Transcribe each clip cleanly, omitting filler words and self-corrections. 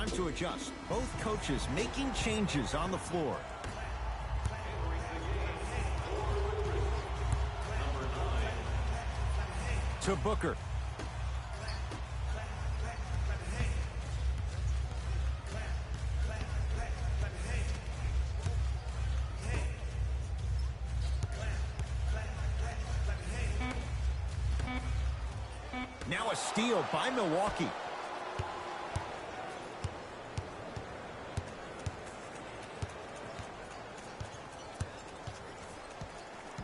time to adjust. Both coaches making changes on the floor. To Booker. Now a steal by Milwaukee.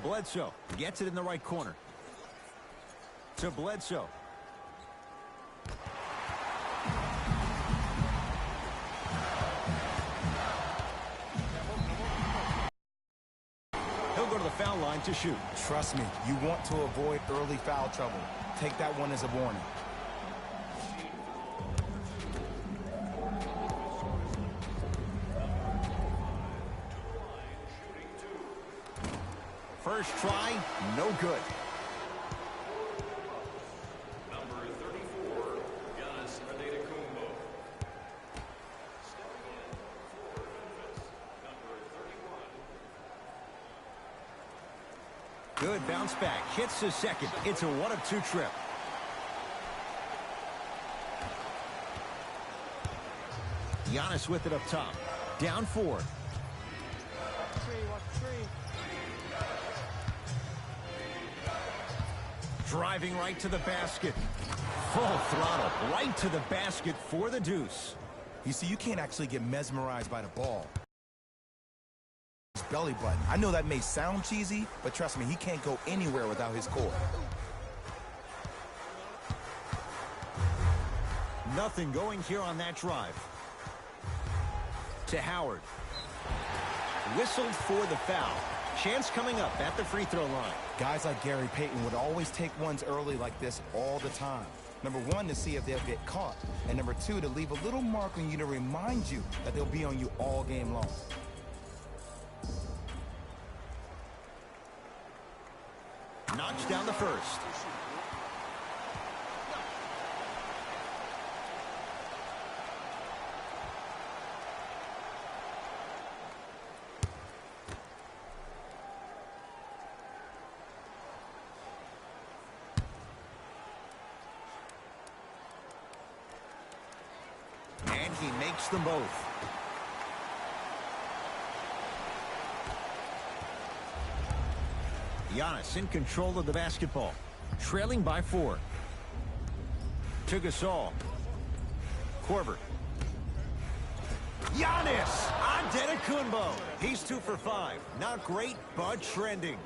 Bledsoe gets it in the right corner. To Bledsoe. He'll go to the foul line to shoot. Trust me, you want to avoid early foul trouble. Take that one as a warning. First try, no good. Number 34, Giannis Antetokounmpo. Stepping in for Memphis, number 31. Good bounce back. Hits the second. It's a 1-of-2 trip. Giannis with it up top. Down 4. Driving right to the basket. Full throttle right to the basket for the deuce. You see, you can't actually get mesmerized by the ball. His belly button. I know that may sound cheesy, but trust me, he can't go anywhere without his core. Nothing going here on that drive. To Howard. Whistled for the foul. Chance coming up at the free throw line. Guys like Gary Payton would always take ones early like this all the time. Number one, to see if they'll get caught. And number two, to leave a little mark on you to remind you that they'll be on you all game long. Knocks down the first. And he makes them both. Giannis in control of the basketball. Trailing by 4. To Gasol. Korver. Giannis Antetokounmpo. He's 2 for 5. Not great, but trending.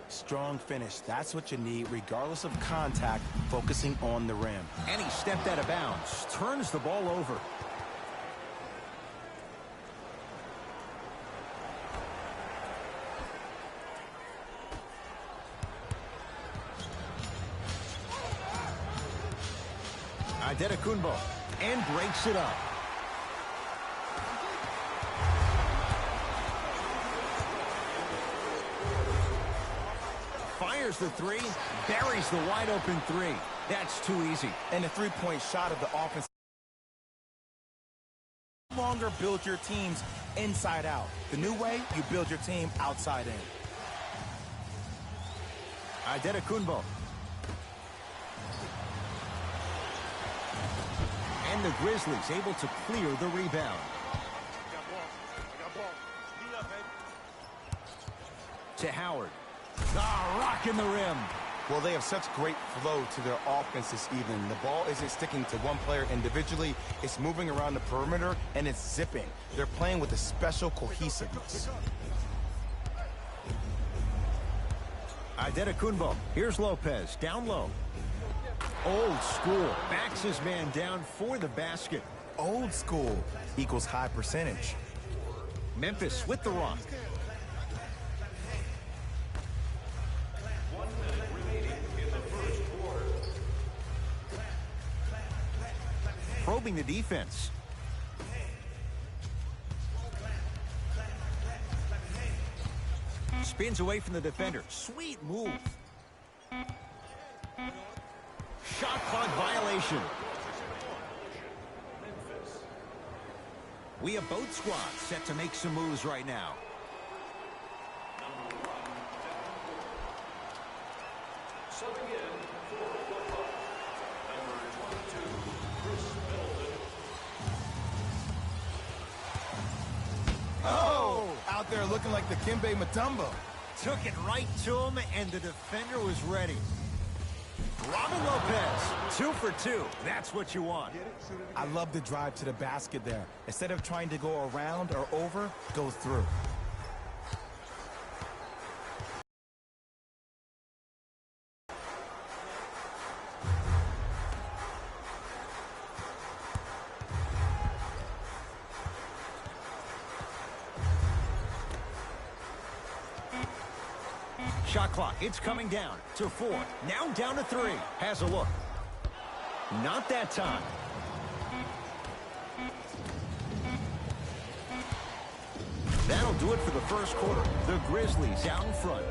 Strong finish. That's what you need, regardless of contact, focusing on the rim. And he stepped out of bounds. Turns the ball over. Antetokounmpo, and breaks it up. Fires the 3, buries the wide open 3. That's too easy. And the three-point shot of the offense. No longer build your teams inside out. The new way, you build your team outside in. Antetokounmpo. And the Grizzlies able to clear the rebound. To Howard. Rocking the rim. Well, they have such great flow to their offense this evening. The ball isn't sticking to one player individually. It's moving around the perimeter, and it's zipping. They're playing with a special cohesiveness. Antetokounmpo. Here's Lopez. Down low. Old school. Backs his man down for the basket. Old school equals high percentage. Memphis with the rock. 1 minute remaining in the first quarter. Probing the defense. Spins away from the defender. Sweet move. Shot clock violation. We have both squads set to make some moves right now. Subbing in for the Bucks, number 22, Chris Middleton. Oh! Out there looking like the Kimbe Mutombo. Took it right to him, and the defender was ready. Robin Lopez, 2 for 2. That's what you want. I love the drive to the basket there. Instead of trying to go around or over, go through. Shot clock, it's coming down to 4. Now down to 3. Has a look. Not that time. That'll do it for the first quarter. The Grizzlies out in front.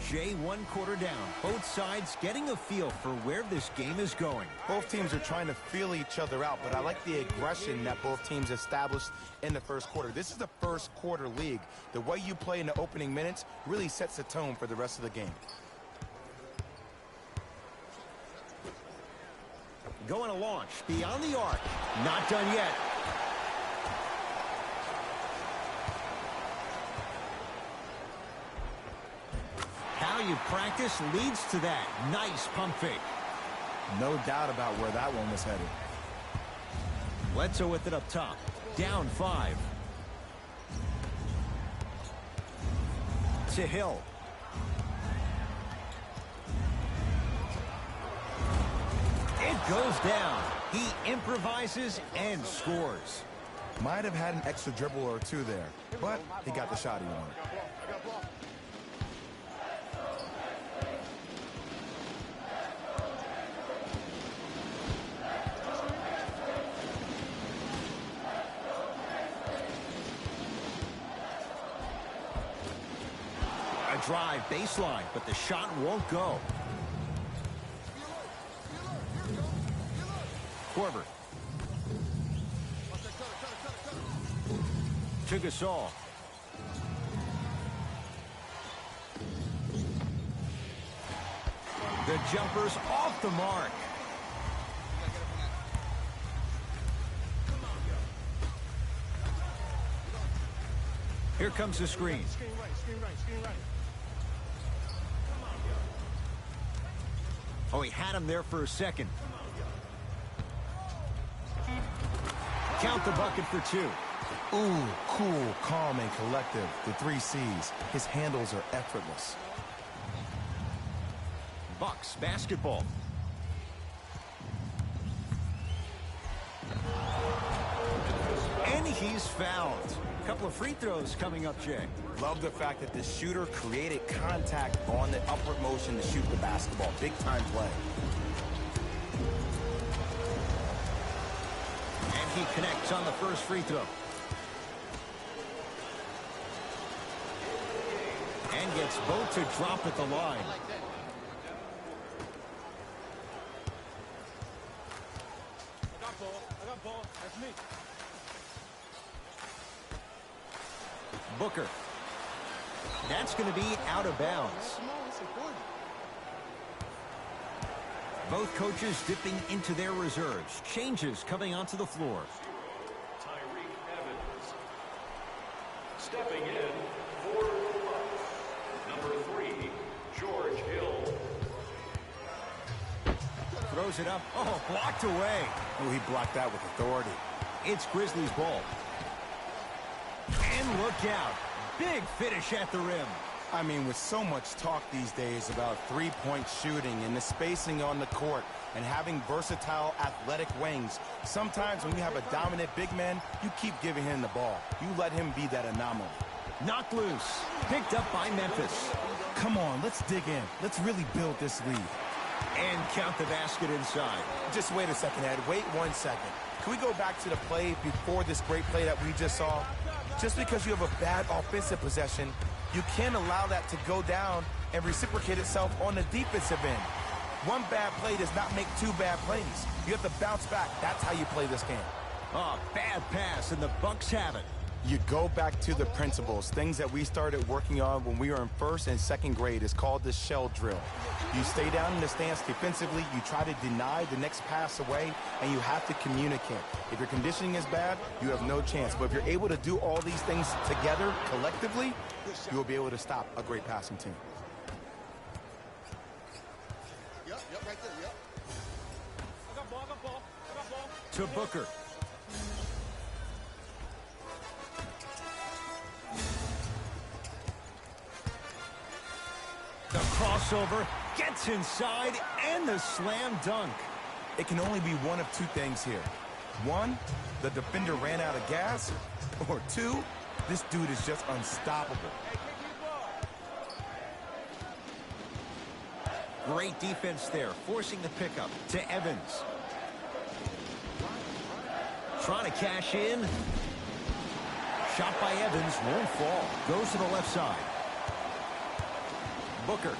Jay, 1 quarter down. Both sides getting a feel for where this game is going. Both teams are trying to feel each other out, but I like the aggression that both teams established in the first quarter. This is the first quarter league. The way you play in the opening minutes really sets the tone for the rest of the game. Going to launch beyond the arc. Not done yet. How you practice leads to that. Nice pump fake. No doubt about where that one was headed. Bledsoe with it up top. Down 5. To Hill. It goes down. He improvises and scores. Might have had an extra dribble or two there, but he got the shot he wanted. A drive baseline, but the shot won't go. Korver. To Gasol. The jumper's off the mark. Here comes the screen. Screen right. Oh, he had him there for a second. Count the bucket for 2. Ooh, cool, calm, and collective. The 3 C's. His handles are effortless. Bucks basketball. And he's fouled. A couple of free throws coming up, Jay. Love the fact that the shooter created contact on the upward motion to shoot the basketball. Big time play. And he connects on the first free throw. And gets both to drop at the line. I got ball. That's me. Booker. That's going to be out of bounds. Both coaches dipping into their reserves. Changes coming onto the floor. Tyreke Evans. Stepping in for the Bucks, number 3, George Hill. Throws it up. Oh, blocked away. Oh, he blocked that with authority. It's Grizzlies ball. And look out. Big finish at the rim. I mean, with so much talk these days about three-point shooting and the spacing on the court and having versatile athletic wings, sometimes when you have a dominant big man, you keep giving him the ball. You let him be that anomaly. Knocked loose. Picked up by Memphis. Come on, let's dig in. Let's really build this lead. And count the basket inside. Just wait a second, Ed. Wait 1 second. Can we go back to the play before this great play that we just saw? Just because you have a bad offensive possession, you can't allow that to go down and reciprocate itself on the defensive end. One bad play does not make two bad plays. You have to bounce back. That's how you play this game. Oh, bad pass, and the Bucks have it. You go back to the principles, things that we started working on when we were in first and second grade. Is called the shell drill. You stay down in the stance defensively, you try to deny the next pass away, and you have to communicate. If your conditioning is bad, you have no chance. But if you're able to do all these things together, collectively, you will be able to stop a great passing team. Yep, right there, yep. I got ball. To Booker. The crossover gets inside, and the slam dunk. It can only be one of two things here. One, the defender ran out of gas, or two, this dude is just unstoppable. Great defense there, forcing the pickup to Evans. Trying to cash in. Shot by Evans, won't fall. Goes to the left side. Booker.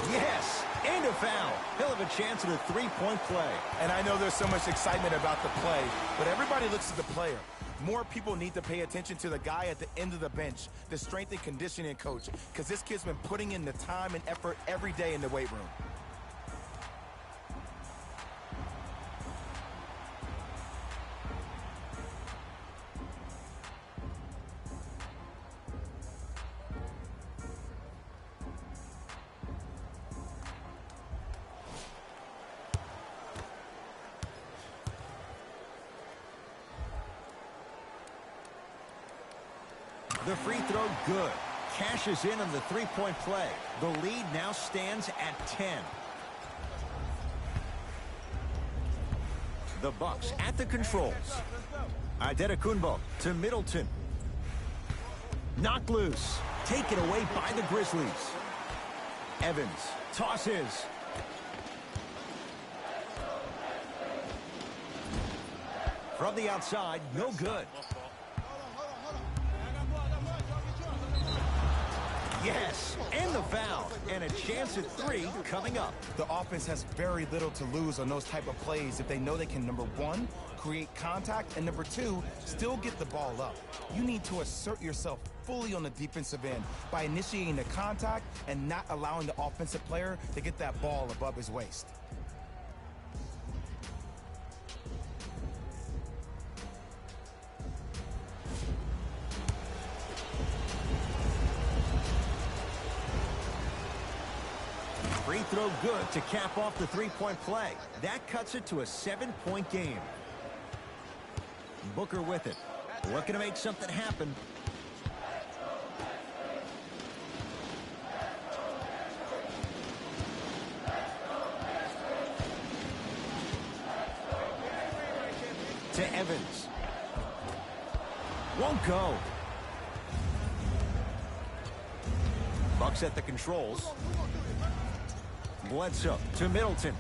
Yes, and a foul. He'll have a chance at a three-point play. And I know there's so much excitement about the play, but everybody looks at the player. More people need to pay attention to the guy at the end of the bench, the strength and conditioning coach, because this kid's been putting in the time and effort every day in the weight room. The free throw good. Cashes in on the three-point play. The lead now stands at 10. The Bucks at the controls. Adetokunbo to Middleton. Knocked loose. Taken away by the Grizzlies. Evans tosses. From the outside, no good. Yes, and the foul, and a chance at three coming up. The offense has very little to lose on those type of plays if they know they can, number one, create contact, and number two, still get the ball up. You need to assert yourself fully on the defensive end by initiating the contact and not allowing the offensive player to get that ball above his waist. Free throw good to cap off the three-point play. That cuts it to a 7-point game. Booker with it. Looking to make something happen. To Evans. Won't go. Bucks at the controls. Bledsoe to Middleton.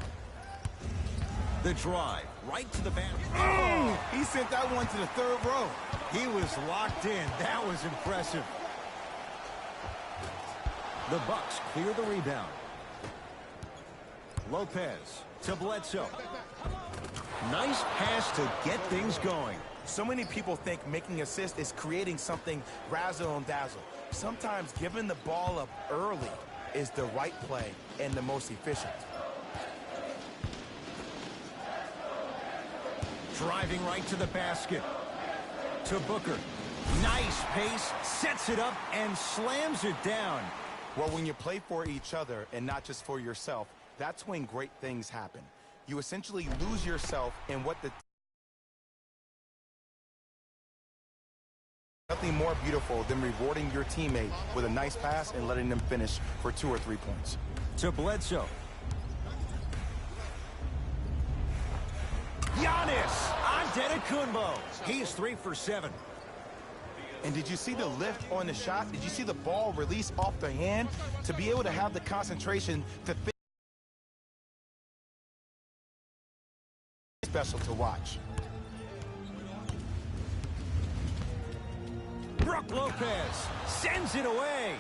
The drive right to the basket. Oh, he sent that one to the third row. He was locked in. That was impressive. The Bucks clear the rebound. Lopez to Bledsoe. Nice pass to get things going. So many people think making assists is creating something razzle and dazzle. Sometimes giving the ball up early is the right play and the most efficient. Driving right to the basket. To Booker. Nice pace, sets it up, and slams it down. Well, when you play for each other and not just for yourself, that's when great things happen. You essentially lose yourself in what the nothing more beautiful than rewarding your teammate with a nice pass and letting them finish for 2 or 3 points. To Bledsoe. Giannis Antetokounmpo. He's 3 for 7. And did you see the lift on the shot? Did you see the ball release off the hand? To be able to have the concentration to think special to watch. Brook Lopez sends it away.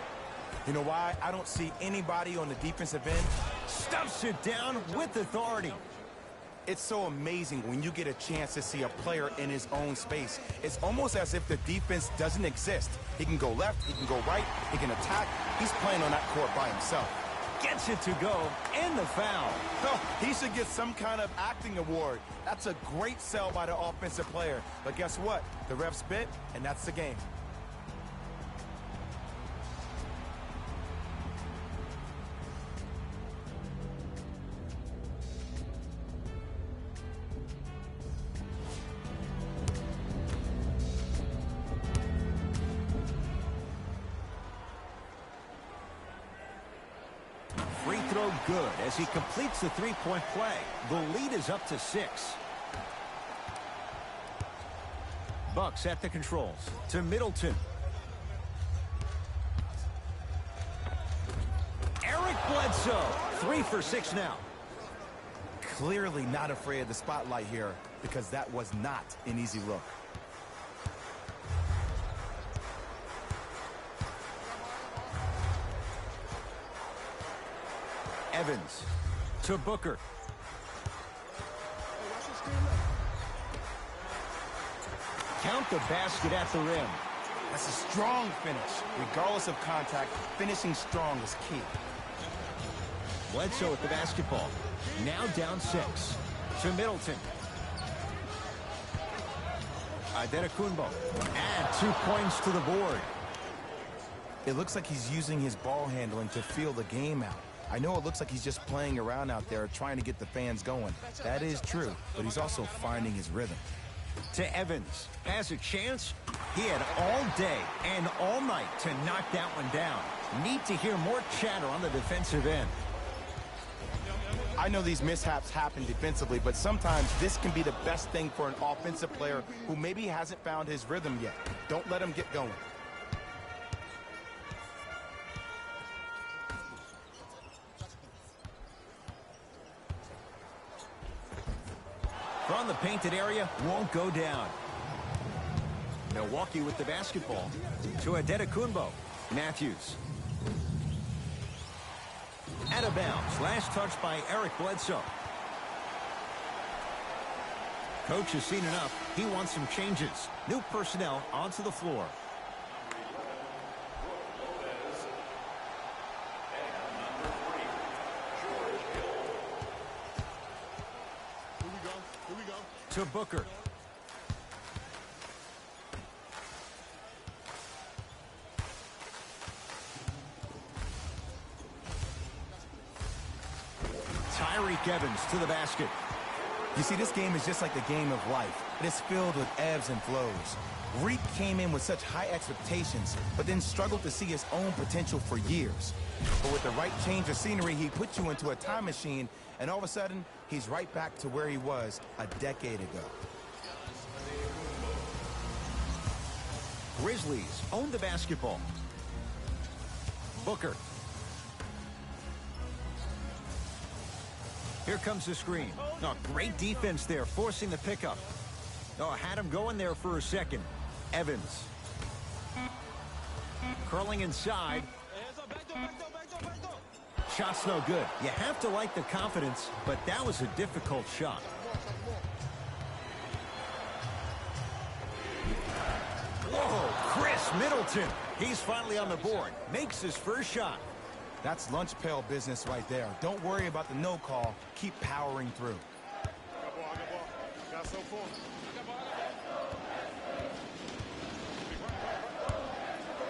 You know why I don't see anybody on the defensive end? Stuffs it down with authority. It's so amazing when you get a chance to see a player in his own space. It's almost as if the defense doesn't exist. He can go left, he can go right, he can attack. He's playing on that court by himself. Gets it to go, and the foul. Oh, he should get some kind of acting award. That's a great sell by the offensive player. But guess what? The ref spit, and that's the game. Free throw good as he completes the three-point play. The lead is up to 6. Bucks at the controls. To Middleton. Eric Bledsoe. 3 for 6 now. Clearly not afraid of the spotlight here because that was not an easy look. Evans to Booker. Count the basket at the rim. That's a strong finish. Regardless of contact, finishing strong is key. Bledsoe with the basketball. Now down 6. To Middleton. Antetokounmpo. Add 2 points to the board. It looks like he's using his ball handling to feel the game out. I know it looks like he's just playing around out there trying to get the fans going. That is true, but he's also finding his rhythm. To Evans. Has a chance. He had all day and all night to knock that one down. Need to hear more chatter on the defensive end. I know these mishaps happen defensively, but sometimes this can be the best thing for an offensive player who maybe hasn't found his rhythm yet. Don't let him get going. From the painted area, won't go down. Milwaukee with the basketball. To Antetokounmpo. Matthews. Out of bounds. Last touch by Eric Bledsoe. Coach has seen enough. He wants some changes. New personnel onto the floor. To Booker. Tyreek Evans to the basket. You see, this game is just like the game of life. It is filled with ebbs and flows. Reek came in with such high expectations, but then struggled to see his own potential for years. But with the right change of scenery, he put you into a time machine, and all of a sudden, he's right back to where he was a decade ago. Grizzlies own the basketball. Booker. Here comes the screen. Oh, great defense there, forcing the pickup. Oh, had him going there for a second. Evans. Curling inside. Shot's no good. You have to like the confidence, but that was a difficult shot. Whoa, Chris Middleton. He's finally on the board. Makes his first shot. That's lunch pail business right there. Don't worry about the no call. Keep powering through.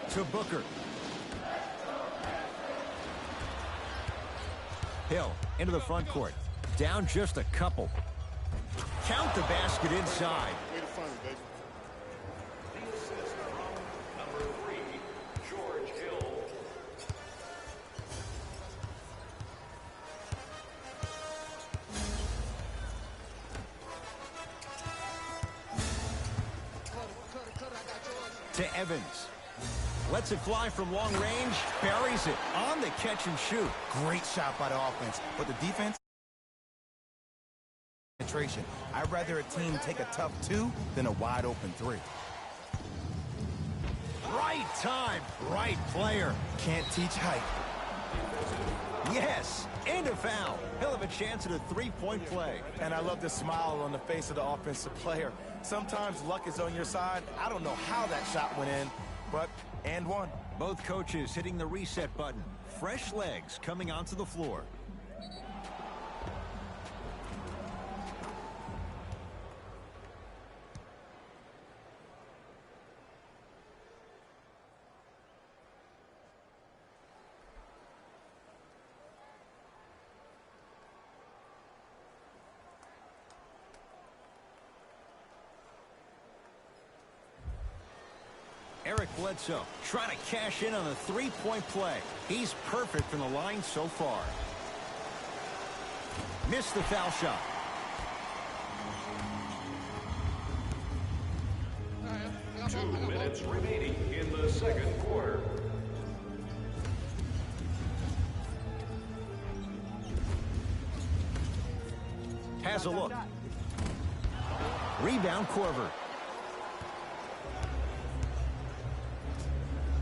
To Booker. Hill into the front court. Down just a couple. Count the basket inside. to Evans. Lets it fly from long range, buries it on the catch and shoot. Great shot by the offense, but the defense, penetration. I'd rather a team take a tough 2 than a wide open 3. Right time, right player. Can't teach height. Yes, and a foul. He'll have a chance at a 3-point play. And I love the smile on the face of the offensive player. Sometimes luck is on your side. I don't know how that shot went in, but and one. Both coaches hitting the reset button. Fresh legs coming onto the floor. Eric Bledsoe trying to cash in on a 3-point play. He's perfect from the line so far. Missed the foul shot. Two minutes remaining in the second quarter. Has a look. Rebound Korver.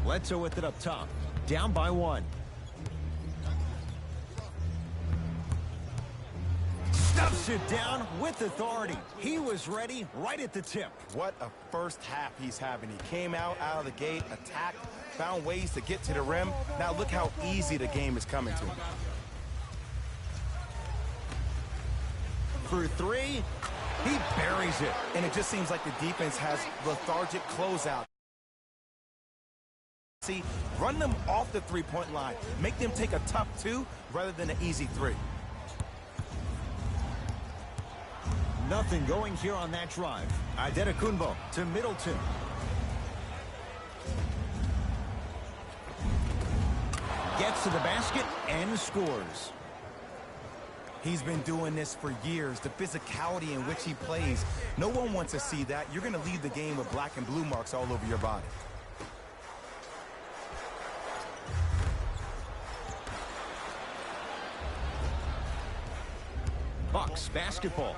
Bledsoe with it up top. Down by 1. Stuffs it down with authority. He was ready right at the tip. What a first half he's having. He came out of the gate, attacked, found ways to get to the rim. Now look how easy the game is coming to him. For 3, he buries it. And it just seems like the defense has lethargic closeout. See, run them off the 3-point line. Make them take a tough 2 rather than an easy 3. Nothing going here on that drive. Adetokunbo to Middleton. Gets to the basket and scores. He's been doing this for years. The physicality in which he plays. No one wants to see that. You're going to leave the game with black and blue marks all over your body. Bucks basketball.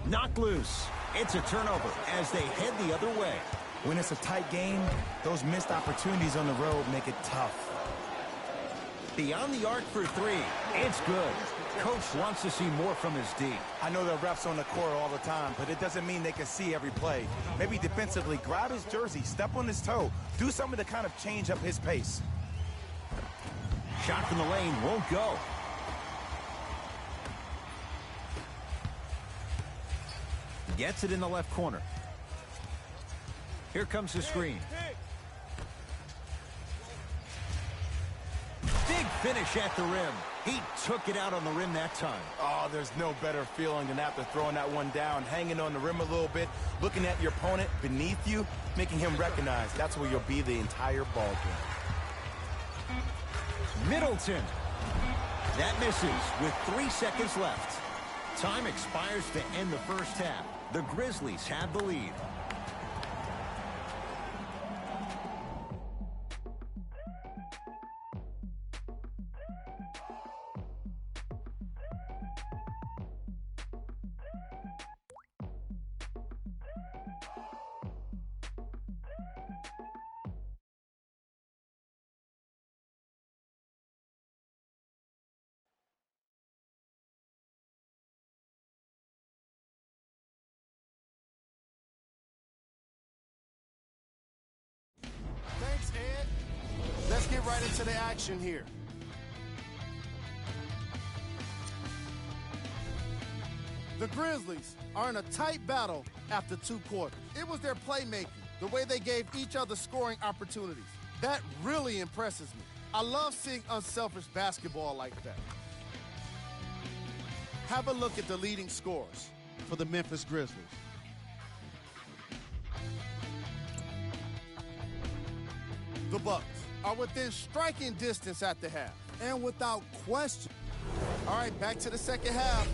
Knocked loose. It's a turnover as they head the other way. When it's a tight game, those missed opportunities on the road make it tough. Beyond the arc for 3. It's good. Coach wants to see more from his D. I know the refs on the court all the time, but it doesn't mean they can see every play. Maybe defensively, grab his jersey, step on his toe, do something to kind of change up his pace. Shot from the lane won't go. Gets it in the left corner. Here comes the screen. Big finish at the rim. He took it out on the rim that time. Oh, there's no better feeling than after throwing that one down, hanging on the rim a little bit, looking at your opponent beneath you, making him recognize that's where you'll be the entire ball game. Middleton. That misses with 3 seconds left. Time expires to end the first half. The Grizzlies have the lead. Thanks, Ed. Let's get right into the action here. The Grizzlies are in a tight battle after 2 quarters. It was their playmaking, the way they gave each other scoring opportunities. That really impresses me. I love seeing unselfish basketball like that. Have a look at the leading scorers for the Memphis Grizzlies. The Bucks are within striking distance at the half, and without question. All right, back to the second half.